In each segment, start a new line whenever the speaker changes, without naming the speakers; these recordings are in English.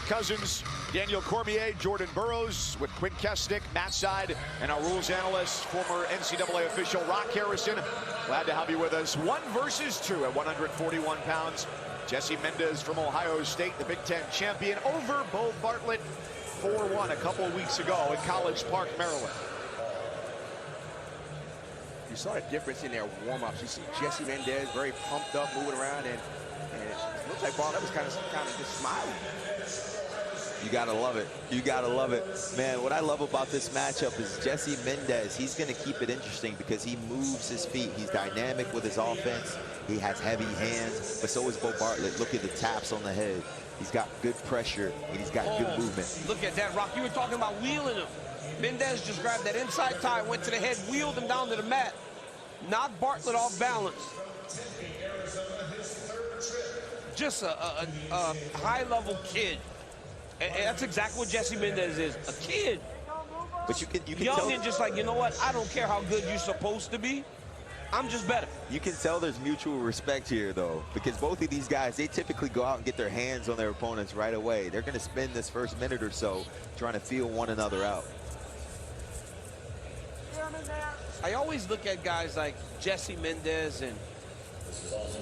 Mike Cousins, Daniel Cormier, Jordan Burroughs with Quinn Kesnick, Matt Side, and our rules analyst, former NCAA official Rock Harrison. Glad to have you with us. 1 versus 2 at 141 pounds. Jesse Mendez from Ohio State, the Big Ten champion, over Beau Bartlett 4-1 a couple of weeks ago in College Park, Maryland.
You saw a difference in their warm-ups. You see Jesse Mendez very pumped up, moving around, and it looks like Bartlett was kind of just smiling.
You gotta love it. You gotta love it. Man, what I love about this matchup is Jesse Mendez, he's gonna keep it interesting because he moves his feet. He's dynamic with his offense. He has heavy hands, but so is Beau Bartlett. Look at the taps on the head. He's got good pressure, and he's got good movement.
Look at that, Rock. You were talking about wheeling him. Mendez just grabbed that inside tie, went to the head, wheeled him down to the mat, knocked Bartlett off balance. Just a high-level kid. And that's exactly what Jesse Mendez is, a kid.
But you can
young
tell,
and just like, you know what, I don't care how good you're supposed to be. I'm just better.
You can tell there's mutual respect here, though, because both of these guys, they typically go out and get their hands on their opponents right away. They're going to spend this first minute or so trying to feel one another out.
I always look at guys like Jesse Mendez and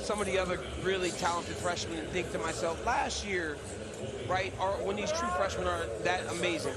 some of the other really talented freshmen and think to myself, last year, right, when these true freshmen are that amazing,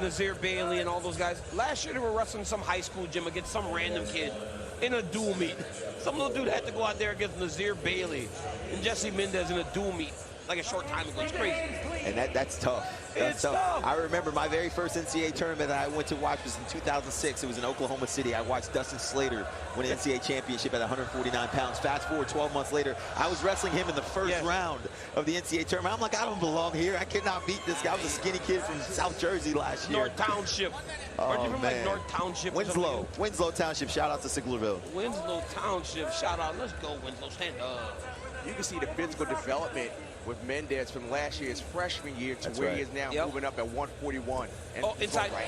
Nazir Bailey and all those guys, last year they were wrestling some high school gym against some random kid in a dual meet. Some little dude had to go out there against Nazir Bailey and Jesse Mendez in a dual meet like a short time ago. It's crazy.
And that's tough. That's tough. I remember my very first NCAA tournament that I went to watch was in 2006. It was in Oklahoma City. I watched Dustin Slater win an NCAA championship at 149 pounds. Fast forward 12 months later, I was wrestling him in the first round of the NCAA tournament. I'm like, I don't belong here. I cannot beat this guy. I was a skinny kid from South Jersey last year.
North Township.
Oh,
or man. Like North Township.
Winslow Township. Shout out to Siglerville.
Winslow Township. Shout out. Let's go, Winslow. Stand up.
You can see the physical development with Mendez from last year's freshman year to where he is now, moving up at 141. And
inside.
Right.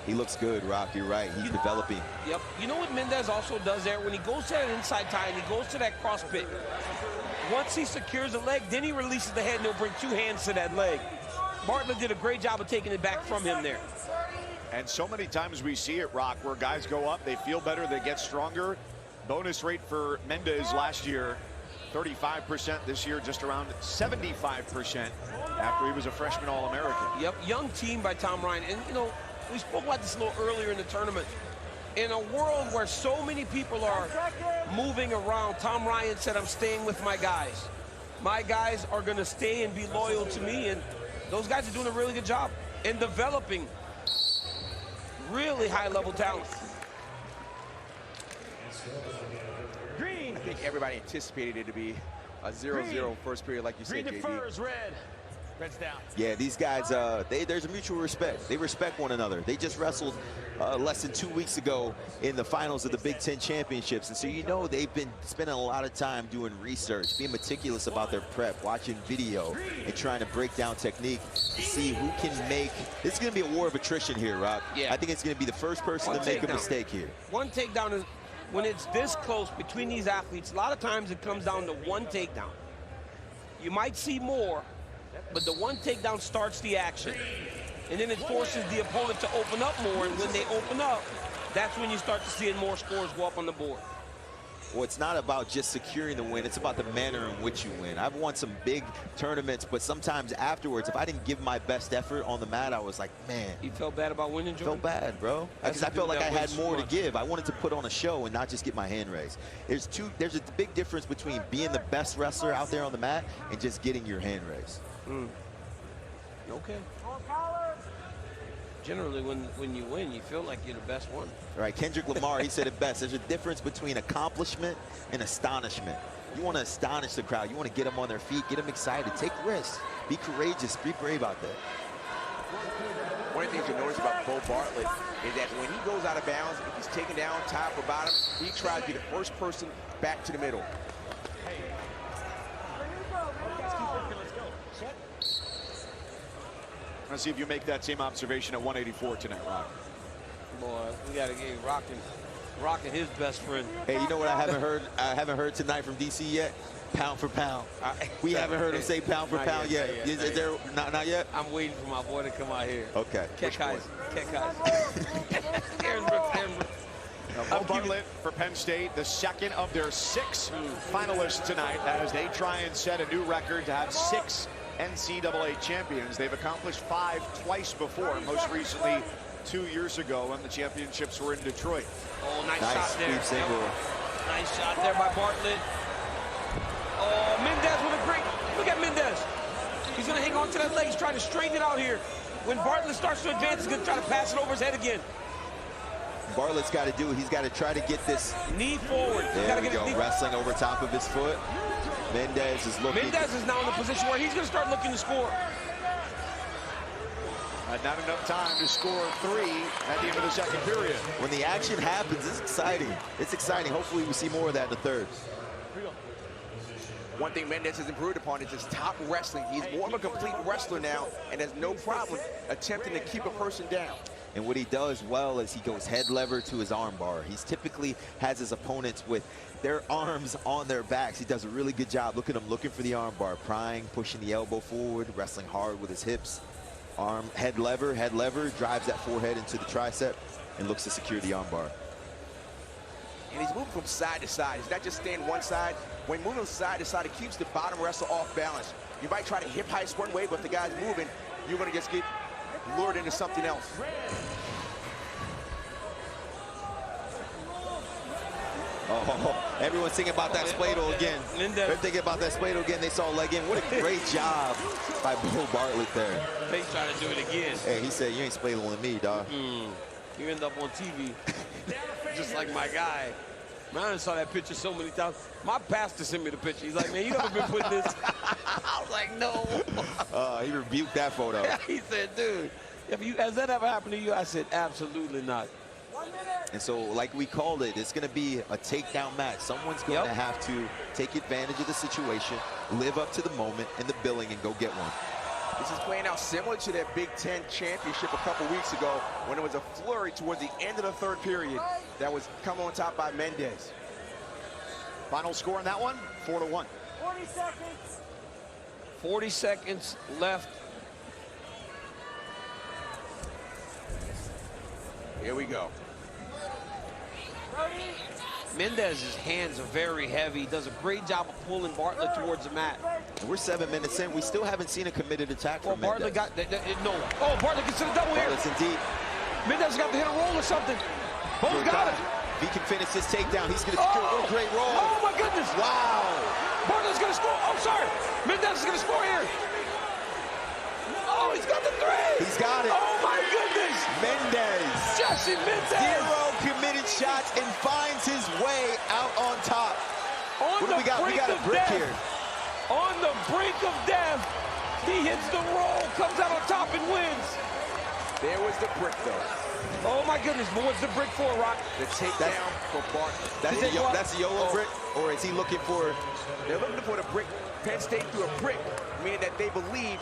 He looks good, Rock. You're right. He's developing.
Yep. You know what Mendez also does there? When he goes to that inside tie and he goes to that cross pit, once he secures a leg, then he releases the head and he'll bring 2 hands to that leg. Bartlett did a great job of taking it back from him there.
And so many times we see it, Rock, where guys go up, they feel better, they get stronger. Bonus rate for Mendez last year, 35%. This year, just around 75% after he was a freshman All-American.
Yep, young team by Tom Ryan. And, you know, we spoke about this a little earlier in the tournament. In a world where so many people are moving around, Tom Ryan said, I'm staying with my guys. My guys are going to stay and be loyal to me, and those guys are doing a really good job in developing really high-level talent.
I think everybody anticipated it to be a 0-0 first period, like you said, JB.
Defers, red. Red's down.
Yeah, these guys, there's a mutual respect. They respect one another. They just wrestled less than 2 weeks ago in the finals of the Big Ten championships. And so, you know, they've been spending a lot of time doing research, being meticulous about their prep, watching video, and trying to break down technique to see who can make. This is going to be a war of attrition here, Rock.
Yeah.
I think it's going to be the first person to make a mistake here.
One takedown is, when it's this close between these athletes, a lot of times it comes down to one takedown. You might see more, but the one takedown starts the action. And then it forces the opponent to open up more, and when they open up, that's when you start to see more scores go up on the board.
Well, it's not about just securing the win. It's about the manner in which you win. I've won some big tournaments, but sometimes afterwards, if I didn't give my best effort on the mat, I was like, man.
You felt bad about winning, Jordan?
Felt bad, bro. Because I felt like I had more to give. I wanted to put on a show and not just get my hand raised. There's a big difference between being the best wrestler out there on the mat and just getting your hand raised.
Okay. Generally, when you win, you feel like you're the best one.
All right, Kendrick Lamar, he said it best. There's a difference between accomplishment and astonishment. You want to astonish the crowd. You want to get them on their feet, get them excited, take risks, be courageous, be brave out there.
One of the things you notice about Beau Bartlett is that when he goes out of bounds, if he's taken down top or bottom, he tries to be the first person back to the middle.
Let's see if you make that same observation at 184 tonight, Rock.
Boy, we got to get rocking his best friend.
Hey, you know what I haven't heard tonight from DC yet? Pound for pound. We haven't heard him say pound for pound yet. Is there not yet?
I'm waiting for my boy to come out here.
Okay.
Keck
Beau Bartlett for Penn State, the second of their 6 finalists tonight as they try and set a new record to have 6 NCAA champions. They've accomplished 5 twice before, most recently 2 years ago when the championships were in Detroit.
Oh, nice shot there.
Single.
Nice shot there by Bartlett. Oh, Mendez with a great, look at Mendez. He's gonna hang on to that leg. He's trying to straighten it out here. When Bartlett starts to advance, he's gonna try to pass it over his head again.
Bartlett's got to do, he's got to try to get this
knee forward.
There we go, wrestling over top of his foot. Mendez is looking.
Mendez is now in the position where he's going to start looking to score.
Not enough time to score 3 at the end of the second period.
When the action happens, it's exciting. It's exciting. Hopefully we see more of that in the third.
One thing Mendez has improved upon is his top wrestling. He's more of a complete wrestler now and has no problem attempting to keep a person down.
And what he does well is he goes head lever to his arm bar. He's typically has his opponents with their arms on their backs. He does a really good job. Look at him looking for the arm bar, prying, pushing the elbow forward, wrestling hard with his hips. Arm, head lever, drives that forehead into the tricep and looks to secure the arm bar.
And he's moving from side to side. He's not just staying one side. When moving side to side, it keeps the bottom wrestler off balance. You might try to hip heist one way, but if the guy's moving, you're going to just get lured into something else.
Oh, everyone's thinking about that Splato again. They're thinking about that Splato again. They saw a leg in. What a great job by Beau Bartlett there.
He's trying to do it again.
Hey, he said, you ain't Splatoing me, dog.
You end up on TV. Just like my guy. Man, I saw that picture so many times. My pastor sent me the picture. He's like, man, you ever been putting this? I was like, no.
He rebuked that photo.
He said, dude, has that ever happened to you? I said, absolutely not.
And so, like we called it, it's going to be a takedown match. Someone's going to have to take advantage of the situation, live up to the moment and the billing, and go get one.
This is playing out similar to that Big Ten championship a couple weeks ago when it was a flurry towards the end of the third period that was come on top by Mendez.
Final score on that one, 4-1.
40 seconds.
40 seconds left.
Here we go.
Mendez's hands are very heavy. He does a great job of pulling Bartlett towards the mat.
We're 7 minutes in. We still haven't seen a committed attack from
Bartlett
Mendez.
got no. Oh, Bartlett gets to the double here.
Bartlett's in deep.
Mendez got to hit a roll or something. Both got it.
If he can finish this takedown, he's going to secure a great roll.
Oh my goodness!
Wow.
Bartlett's going to score. Oh, sorry. Mendez is going to score here. Oh, he's got the 3.
He's got it.
Oh my goodness!
Mendez.
Jesse Mendez.
0 committed shots and finds his way out on top.
What do we got?
We got a brick here.
On the brink of death, he hits the roll, comes out on top and wins.
There was the brick, though.
Oh my goodness, but what's the brick for, Rock?
The takedown for Bartlett.
That's the YOLO brick, or is he looking for?
They're looking for the brick. Penn State threw a brick, meaning that they believe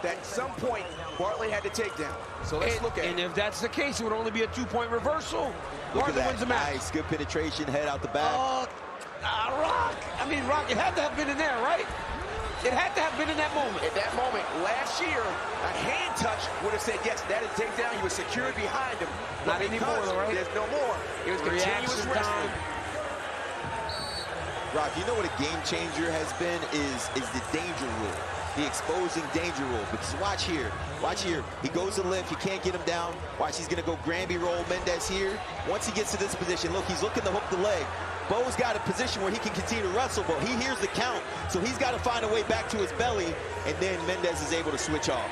that at some point Bartlett had the takedown. So let's look at it.
And if that's the case, it would only be a 2-point reversal. Bartlett wins the match.
Nice, good penetration, head out the back.
Rock. I mean, Rock, it had to have been in there, right? It had to have been in that moment.
At that moment, last year, a hand touch would have said, yes, that is takedown. He was secured behind him.
Not anymore, right?
There's no more. It was continuous wrestling.
Rock, you know what a game changer has been is the danger rule, the exposing danger rule. Because watch here, he goes to lift, he can't get him down. Watch, he's gonna go Granby roll Mendez here. Once he gets to this position, look, he's looking to hook the leg. Beau's got a position where he can continue to wrestle, but he hears the count, so he's got to find a way back to his belly, and then Mendez is able to switch off.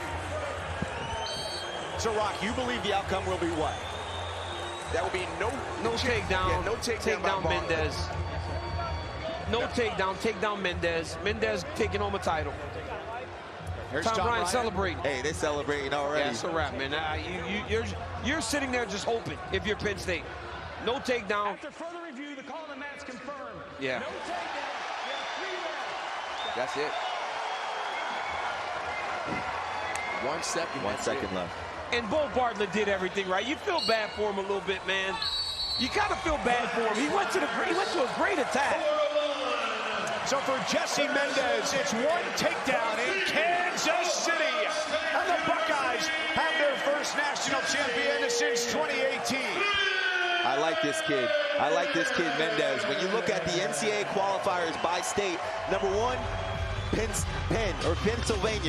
So, Rock, you believe the outcome will be what?
That will be no
takedown.
Yeah, no takedown by
Mendez. No takedown. Takedown Mendez. Mendez taking home a title.
Here's
Tom Ryan celebrating.
Hey, they're celebrating already.
Yeah, it's a wrap, man. You're sitting there just hoping if you're Penn State. No takedown.
After further review, the call on the match confirmed.
Yeah.
No takedown.
That's it. 1 second.
1 second left.
And Beau Bartlett did everything right. You feel bad for him a little bit, man. You kind of feel bad for him. He went to a great attack.
So for Jesse Mendez, it's one takedown in Kansas City. And the Buckeyes have their first national champion since 2018.
I like this kid. I like this kid, Mendez. When you look at the NCAA qualifiers by state, #1, Pennsylvania.